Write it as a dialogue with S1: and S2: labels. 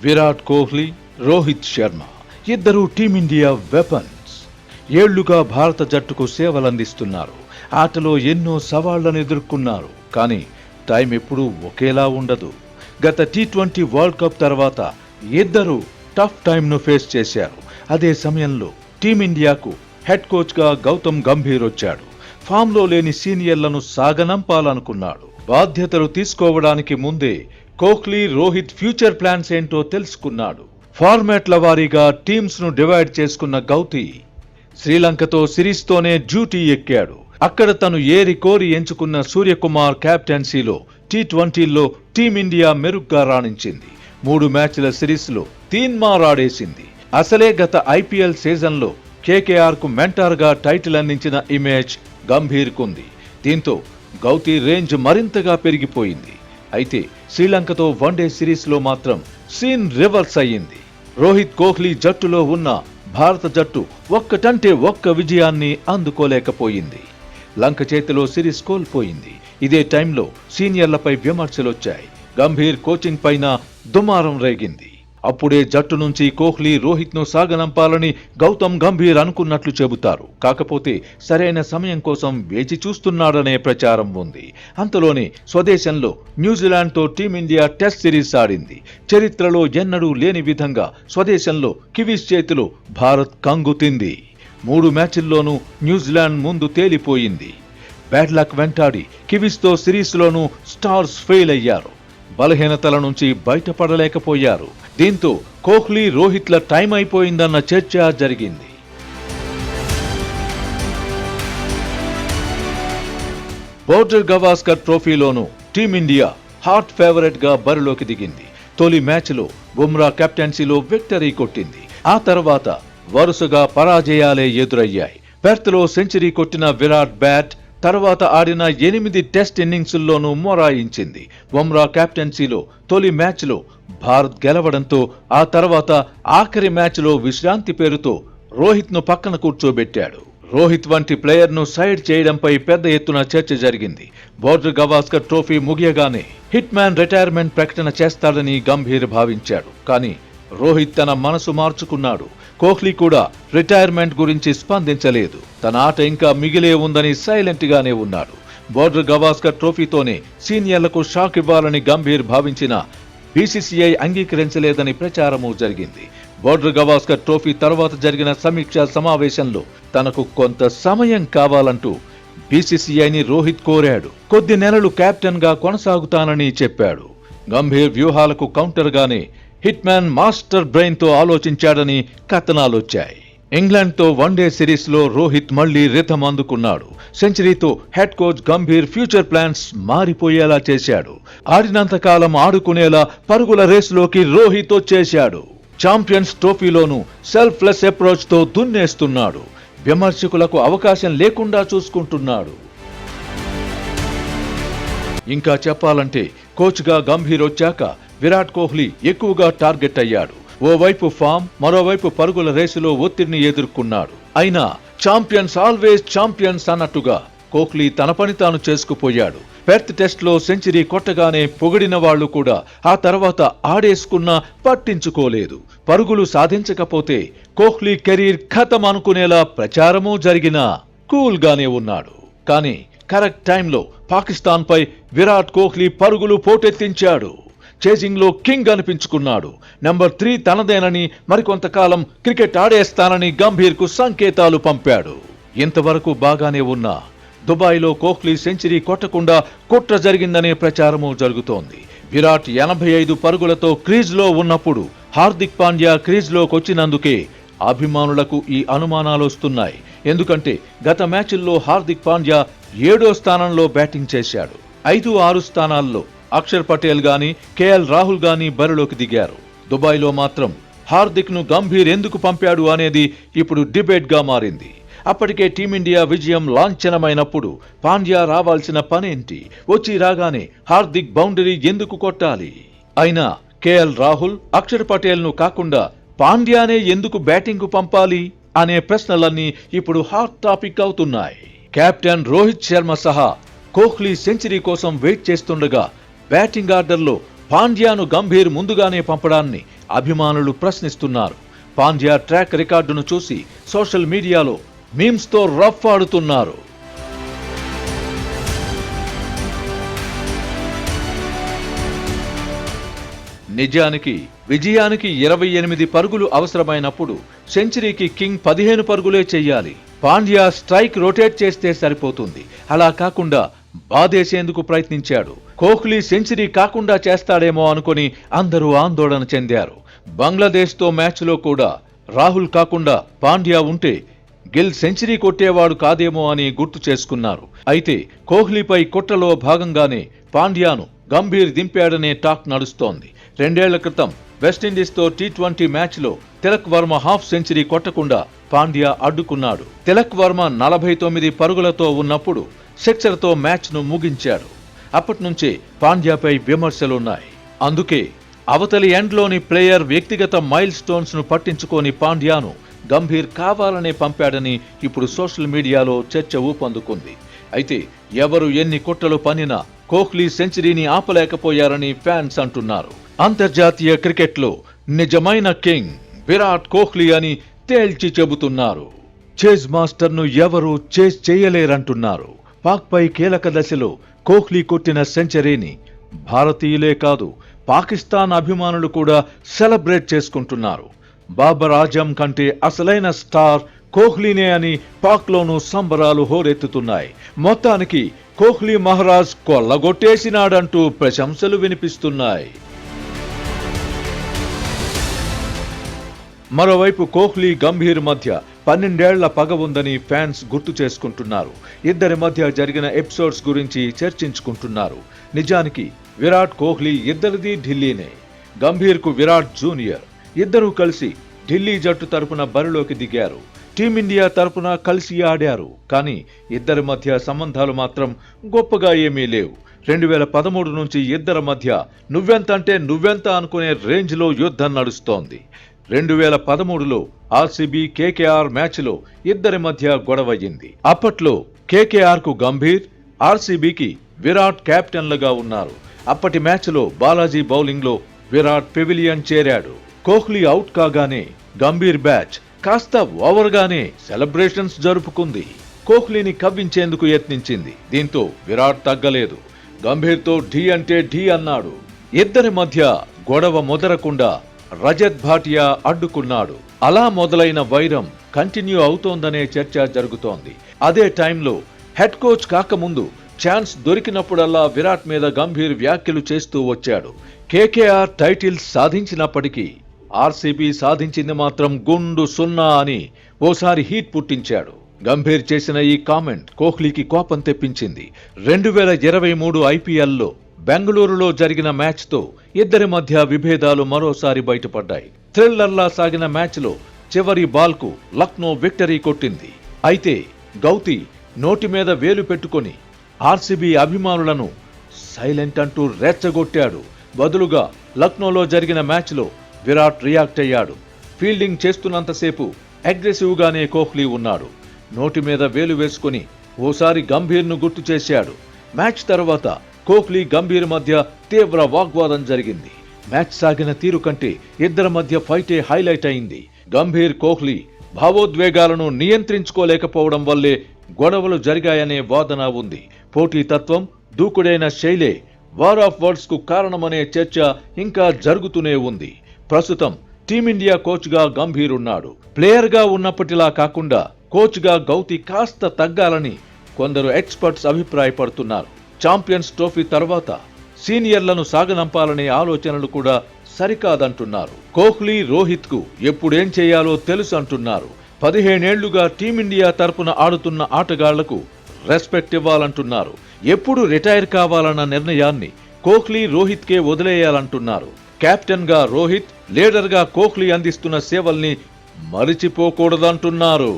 S1: విరాట్ కోహ్లీ, రోహిత్ శర్మ ఇద్దరు team India weapons. ఏళ్లుగా భారత జట్టుకు సేవలందిస్తున్నారు. ఆటలో ఎన్నో సవాళ్లను ఎదుర్కొన్నారు. కానీ టైం ఎప్పుడూ ఒకేలా ఉండదు. గత టీ20 వరల్డ్ కప్ తర్వాత ఇద్దరు టఫ్ టైంను ఫేస్ చేశారు. అదే సమయంలో టీమిండియాకు హెడ్ కోచ్గా గౌతమ్ గంభీర్ వచ్చాడు. ఫామ్లో లేని సీనియర్లను సాగనంపాలనుకున్నాడు. బాధ్యతలు తీసుకోవడానికి ముందే కోహ్లీ, రోహిత్ ఫ్యూచర్ ప్లాన్స్ ఏంటో తెలుసుకున్నాడు. ఫార్మాట్ల వారీగా టీమ్స్ ను డివైడ్ చేసుకున్న గౌతీ శ్రీలంకతో సిరీస్తోనే డ్యూటీ ఎక్కాడు. అక్కడ తను ఏరి కోరి ఎంచుకున్న సూర్యకుమార్ కెప్టెన్సీలో టీ20లో టీమిండియా మెరుగ్గా రాణించింది. 3 మ్యాచ్ల సిరీస్లో తీన్మారాడేసింది. అసలే గత ఐపీఎల్ సీజన్లో కేకేఆర్ కు మెంటార్ గా టైటిల్ అందించిన ఇమేజ్ గంభీర్ కుంది. దీంతో గౌతీ రేంజ్ మరింతగా పెరిగిపోయింది. అయితే శ్రీలంకతో వన్డే సిరీస్ లో మాత్రం సీన్ రివర్స్ అయ్యింది. రోహిత్, కోహ్లీ జట్టులో ఉన్న భారత జట్టు ఒక్కటంటే ఒక్క విజయాన్ని అందుకోలేకపోయింది. లంక చేతిలో సిరీస్ కోల్పోయింది. ఇదే టైంలో సీనియర్లపై విమర్శలొచ్చాయి. గంభీర్ కోచింగ్ పైన దుమారం రేగింది. అప్పుడే జట్టు నుంచి కోహ్లీ, రోహిత్ ను సాగనంపాలని గౌతమ్ గంభీర్ అనుకున్నట్లు చెబుతారు. కాకపోతే సరైన సమయం కోసం వేచి చూస్తున్నాడనే ప్రచారం ఉంది. అంతలోనే స్వదేశంలో న్యూజిలాండ్తో టీమిండియా టెస్ట్ సిరీస్ ఆడింది. చరిత్రలో ఎన్నడూ లేని విధంగా స్వదేశంలో కివీస్ చేతిలో భారత్ కంగుతింది. 3 మ్యాచ్ల్లోనూ న్యూజిలాండ్ ముందు తేలిపోయింది. బ్యాడ్ లక్ వెంటాడి కివీస్తో సిరీస్లోనూ స్టార్స్ ఫెయిల్ అయ్యారు. బలహీనతల నుంచి బయటపడలేకపోయారు. దీంతో కోహ్లీ, రోహిత్ల టైం అయిపోయిందన్న చర్చ జరిగింది. బోర్డర్ గవాస్కర్ ట్రోఫీలోనూ టీమిండియా హాట్ ఫేవరెట్ గా బరిలోకి దిగింది. తొలి మ్యాచ్లో బుమ్రా కెప్టెన్సీలో విక్టరీ కొట్టింది. ఆ తర్వాత వరుసగా పరాజయాలే ఎదురయ్యాయి. పెర్త్లో సెంచరీ కొట్టిన విరాట్ బ్యాట్ తర్వాత ఆడిన 8 టెస్ట్ ఇన్నింగ్స్ల్లోనూ మొరాయించింది. బుమ్రా కెప్టెన్సీలో తొలి మ్యాచ్లో భారత్ గెలవడంతో ఆ తర్వాత ఆఖరి మ్యాచ్లో విశ్రాంతి పేరుతో రోహిత్ ను పక్కన కూర్చోబెట్టాడు. రోహిత్ వంటి ప్లేయర్ ను సైడ్ చేయడంపై పెద్ద ఎత్తున చర్చ జరిగింది. బోర్డర్ గవాస్కర్ ట్రోఫీ ముగియగానే హిట్ మ్యాన్ రిటైర్మెంట్ ప్రకటన చేస్తాడని గంభీర్ భావించాడు. కానీ రోహిత్ తన మనసు మార్చుకున్నాడు. కోహ్లీ కూడా రిటైర్మెంట్ గురించి స్పందించలేదు. తన ఆట ఇంకా మిగిలే ఉందని సైలెంట్ గానే ఉన్నాడు. బోర్డర్ గవాస్కర్ ట్రోఫీతోనే సీనియర్లకు షాక్ ఇవ్వాలని గంభీర్ భావించిన బీసీసీఐ అంగీకరించలేదని ప్రచారము జరిగింది. బోర్డర్ గవాస్కర్ ట్రోఫీ తర్వాత జరిగిన సమీక్షా సమావేశంలో తనకు కొంత సమయం కావాలంటూ బీసీసీఐని రోహిత్ కోరాడు. కొద్ది నెలలు కెప్టెన్ గా కొనసాగుతానని చెప్పాడు. గంభీర్ వ్యూహాలకు కౌంటర్ గానే హిట్ మ్యాన్ మాస్టర్ బ్రెయిన్ తో ఆలోచించాడని కథనాలొచ్చాయి. ఇంగ్లాండ్తో వన్డే సిరీస్ లో రోహిత్ మళ్లీ రిథం అందుకున్నాడు. సెంచరీతో head coach Gambhir future plans మారిపోయేలా చేశాడు. ఆడినంతకాలం ఆడుకునేలా పరుగుల రేసులోకి రోహిత్ వచ్చేశాడు. ఛాంపియన్స్ ట్రోఫీలోనూ సెల్ఫ్లెస్ అప్రోచ్ తో దున్నేస్తున్నాడు. విమర్శకులకు అవకాశం లేకుండా చూసుకుంటున్నాడు. ఇంకా చెప్పాలంటే కోచ్ గా గంభీర్ వచ్చాక విరాట్ కోహ్లీ ఎక్కువగా టార్గెట్ అయ్యాడు. ఓవైపు ఫామ్, మరోవైపు పరుగుల రేసులో ఒత్తిడిని ఎదుర్కొన్నాడు. అయినా ఛాంపియన్స్ ఆల్వేస్ ఛాంపియన్స్ అన్నట్టుగా కోహ్లీ తన పని తాను చేసుకుపోయాడు. పెర్త్ టెస్ట్ లో సెంచరీ కొట్టగానే పొగిడిన వాళ్లు కూడా ఆ తర్వాత ఆడేసుకున్నా పట్టించుకోలేదు. పరుగులు సాధించకపోతే కోహ్లీ కెరీర్ ఖతం అనుకునేలా ప్రచారమూ జరిగినా కూల్ గానే ఉన్నాడు. కానీ కరెక్ట్ టైంలో పాకిస్తాన్ పై విరాట్ కోహ్లీ పరుగులు పోటెత్తించాడు. చేజింగ్ లో కింగ్ అనిపించుకున్నాడు. నెంబర్ 3 తనదేనని, మరికొంతకాలం క్రికెట్ ఆడేస్తానని గంభీర్ కు సంకేతాలు పంపాడు. ఇంతవరకు బాగానే ఉన్నా దుబాయ్లో కోహ్లీ సెంచరీ కొట్టకుండా కుట్ర జరిగిందనే ప్రచారము జరుగుతోంది. విరాట్ 85 పరుగులతో క్రీజ్లో ఉన్నప్పుడు హార్దిక్ పాండ్యా క్రీజ్లోకొచ్చినందుకే అభిమానులకు ఈ అనుమానాలొస్తున్నాయి. ఎందుకంటే గత మ్యాచ్ల్లో హార్దిక్ పాండ్యా 7వ స్థానంలో బ్యాటింగ్ చేశాడు. 5-6 స్థానాల్లో అక్షర్ పటేల్ గాని, కేఎల్ రాహుల్ గాని బరిలోకి దిగారు. దుబాయ్లో మాత్రం హార్దిక్ ను గంభీర్ ఎందుకు పంపాడు అనేది ఇప్పుడు డిబేట్ గా మారింది. అప్పటికే టీమిండియా విజయం లాంఛనమైనప్పుడు పాండ్యా రావాల్సిన పనేంటి? వచ్చి రాగానే హార్దిక్ బౌండరీ ఎందుకు కొట్టాలి? అయినా కేఎల్ రాహుల్, అక్షర్ పటేల్ ను కాకుండా పాండ్యానే ఎందుకు బ్యాటింగ్ కు పంపాలి అనే ప్రశ్నలన్నీ ఇప్పుడు హాట్ టాపిక్ అవుతున్నాయి. కెప్టెన్ రోహిత్ శర్మ సహా కోహ్లీ సెంచరీ కోసం వెయిట్ చేస్తుండగా బ్యాటింగ్ ఆర్డర్లో పాండ్యాను గంభీర్ ముందుగానే పంపడాన్ని అభిమానులు ప్రశ్నిస్తున్నారు. పాండ్యా ట్రాక్ రికార్డును చూసి సోషల్ మీడియాలో మీమ్స్తో రఫ్ ఆడుతున్నారు. నిజానికి విజయానికి 28 పరుగులు అవసరమైనప్పుడు సెంచరీకి కింగ్ 15 పరుగులే చెయ్యాలి. పాండ్యా స్ట్రైక్ రొటేట్ చేస్తే సరిపోతుంది. అలా కాకుండా బాధేసేందుకు ప్రయత్నించాడు. కోహ్లీ సెంచరీ కాకుండా చేస్తాడేమో అనుకుని అందరూ ఆందోళన చెందారు. బంగ్లాదేశ్తో మ్యాచ్లో కూడా రాహుల్ కాకుండా పాండ్యా ఉంటే గిల్ సెంచరీ కొట్టేవాడు కాదేమో అని గుర్తు చేసుకున్నారు. అయితే కోహ్లీపై కుట్రలో భాగంగానే పాండ్యాను గంభీర్ దింపాడనే టాక్ నడుస్తోంది. 2 ఏళ్ల క్రితం వెస్టిండీస్తో T20 మ్యాచ్లో తిలక్ వర్మ హాఫ్ సెంచరీ కొట్టకుండా పాండ్యా అడ్డుకున్నాడు. తిలక్ వర్మ 49 పరుగులతో ఉన్నప్పుడు సిక్సర్తో మ్యాచ్ను ముగించాడు. అప్పట్నుంచే పాండ్యాపై విమర్శలున్నాయి. అందుకే అవతలి ఎండ్లోని ప్లేయర్ వ్యక్తిగత మైల్ స్టోన్స్ ను పట్టించుకోని పాండ్యాను గంభీర్ కావాలనే పంపాడని ఇప్పుడు సోషల్ మీడియాలో చర్చ ఊపందుకుంది. అయితే ఎవరు ఎన్ని కుట్రలు పన్నినా కోహ్లీ సెంచరీని ఆపలేకపోయారని ఫ్యాన్స్ అంటున్నారు. అంతర్జాతీయ క్రికెట్లో నిజమైన కింగ్ విరాట్ కోహ్లీ అని తేల్చి చెబుతున్నారు. చేజ్ మాస్టర్ ను ఎవరూ చేజ్ చేయలేరంటున్నారు. పాక్ పై కీలక దశలో కోహ్లీ కొట్టిన సెంచరీని భారతీయులే కాదు పాకిస్తాన్ అభిమానులు కూడా సెలబ్రేట్ చేసుకుంటున్నారు. బాబర్ ఆజం కంటే అసలైన స్టార్ కోహ్లీనే అని పాక్లోనూ సంబరాలు హోరెత్తుతున్నాయి. మొత్తానికి కోహ్లీ మహారాజ్ కొల్లగొట్టేసినాడంటూ ప్రశంసలు వినిపిస్తున్నాయి. మరోవైపు కోహ్లీ గంభీర్ మధ్య 12 ఏళ్ల పగ ఉందని ఫ్యాన్స్ గుర్తు చేసుకుంటున్నారు. ఇద్దరి మధ్య జరిగిన ఎపిసోడ్స్ గురించి చర్చించుకుంటున్నారు. నిజానికి విరాట్ కోహ్లీ ఇద్దరిది ఢిల్లీనే. గంభీర్ కు విరాట్ జూనియర్. ఇద్దరూ కలిసి ఢిల్లీ జట్టు తరపున బరిలోకి దిగారు. టీమిండియా తరపున కలిసి ఆడారు. కానీ ఇద్దరి మధ్య సంబంధాలు మాత్రం గొప్పగా ఏమీ లేవు. 2013 నుంచి ఇద్దరి మధ్య నువ్వెంత అంటే నువ్వెంత అనుకునే రేంజ్లో యుద్ధం నడుస్తోంది. 2013లో ఆర్సీబీ కేకేఆర్ మ్యాచ్లో ఇద్దరి మధ్య గొడవయ్యింది. అప్పట్లో కేకేఆర్ కు గంభీర్, ఆర్సీబీకి విరాట్ కెప్టెన్లుగా ఉన్నారు. అప్పటి మ్యాచ్లో బాలాజీ బౌలింగ్లో విరాట్ పెవిలియన్ చేరాడు. కోహ్లీ అవుట్ కాగానే గంభీర్ బ్యాచ్ కాస్త ఓవర్గానే సెలబ్రేషన్స్ జరుపుకుంది. కోహ్లీని కవ్వించేందుకు యత్నించింది. దీంతో విరాట్ తగ్గలేదు. గంభీర్తో ఢీ అంటే ఢీ అన్నాడు. ఇద్దరి మధ్య గొడవ ముదరకుండా రజత్ భాటియా అడ్డుకున్నాడు. అలా మొదలైన వైరం కంటిన్యూ అవుతోందనే చర్చ జరుగుతోంది. అదే టైంలో హెడ్ కోచ్ కాకముందు ఛాన్స్ దొరికినప్పుడల్లా విరాట్ మీద గంభీర్ వ్యాఖ్యలు చేస్తూ వచ్చాడు. కేకేఆర్ టైటిల్స్ సాధించినప్పటికీ ఆర్సీబీ సాధించింది మాత్రం గుండు సున్నా అని ఓసారి హీట్ పుట్టించాడు. గంభీర్ చేసిన ఈ కామెంట్ కోహ్లీకి కోపం తెప్పించింది. 2023 ఐపీఎల్లో బెంగళూరులో జరిగిన మ్యాచ్తో ఇద్దరి మధ్య విభేదాలు మరోసారి బయటపడ్డాయి. థ్రిల్లర్లా సాగిన మ్యాచ్లో చివరి బాల్కు లక్నో విక్టరీ కొట్టింది. అయితే గౌతీ నోటి మీద వేలు పెట్టుకొని ఆర్సీబీ అభిమానులను సైలెంట్ అంటూ రెచ్చగొట్టాడు. బదులుగా లక్నోలో జరిగిన మ్యాచ్లో విరాట్ రియాక్ట్ అయ్యాడు. ఫీల్డింగ్ చేస్తున్నంతసేపు అగ్రెసివ్ గానే కోహ్లీ ఉన్నాడు. నోటి మీద వేలు వేసుకుని ఓసారి గంభీర్ను గుర్తు చేశాడు. మ్యాచ్ తర్వాత కోహ్లీ గంభీర్ మధ్య తీవ్ర వాగ్వాదం జరిగింది. మ్యాచ్ సాగిన తీరు కంటే ఇద్దరి మధ్య ఫైటే హైలైట్ అయింది. గంభీర్ కోహ్లీ భావోద్వేగాలను నియంత్రించుకోలేకపోవడం వల్లే గొడవలు జరిగాయనే వాదన ఉంది. పోటీతత్వం, దూకుడైన శైలే వార్ ఆఫ్ వర్డ్స్ కు కారణమనే చర్చ ఇంకా జరుగుతూనే ఉంది. ప్రస్తుతం టీమిండియా కోచ్ గా గంభీర్ ఉన్నాడు. ప్లేయర్ గా ఉన్నప్పటిలా కాకుండా కోచ్ గా గౌతీ కాస్త తగ్గాలని కొందరు ఎక్స్పర్ట్స్ అభిప్రాయపడుతున్నారు. ఛాంపియన్స్ ట్రోఫీ తర్వాత సీనియర్లను సాగనంపాలనే ఆలోచనలు కూడా సరికాదంటున్నారు. కోహ్లీ, రోహిత్ కు ఎప్పుడేం చేయాలో తెలుసు అంటున్నారు. 15 ఏళ్లుగా టీమిండియా తరపున ఆడుతున్న ఆటగాళ్లకు రెస్పెక్ట్ ఇవ్వాలంటున్నారు. ఎప్పుడు రిటైర్ కావాలన్న నిర్ణయాన్ని కోహ్లీ, రోహిత్ కే వదిలేయాలంటున్నారు. కెప్టెన్ గా రోహిత్, లీడర్ గా కోహ్లీ అందిస్తున్న సేవల్ని మరిచిపోకూడదంటున్నారు.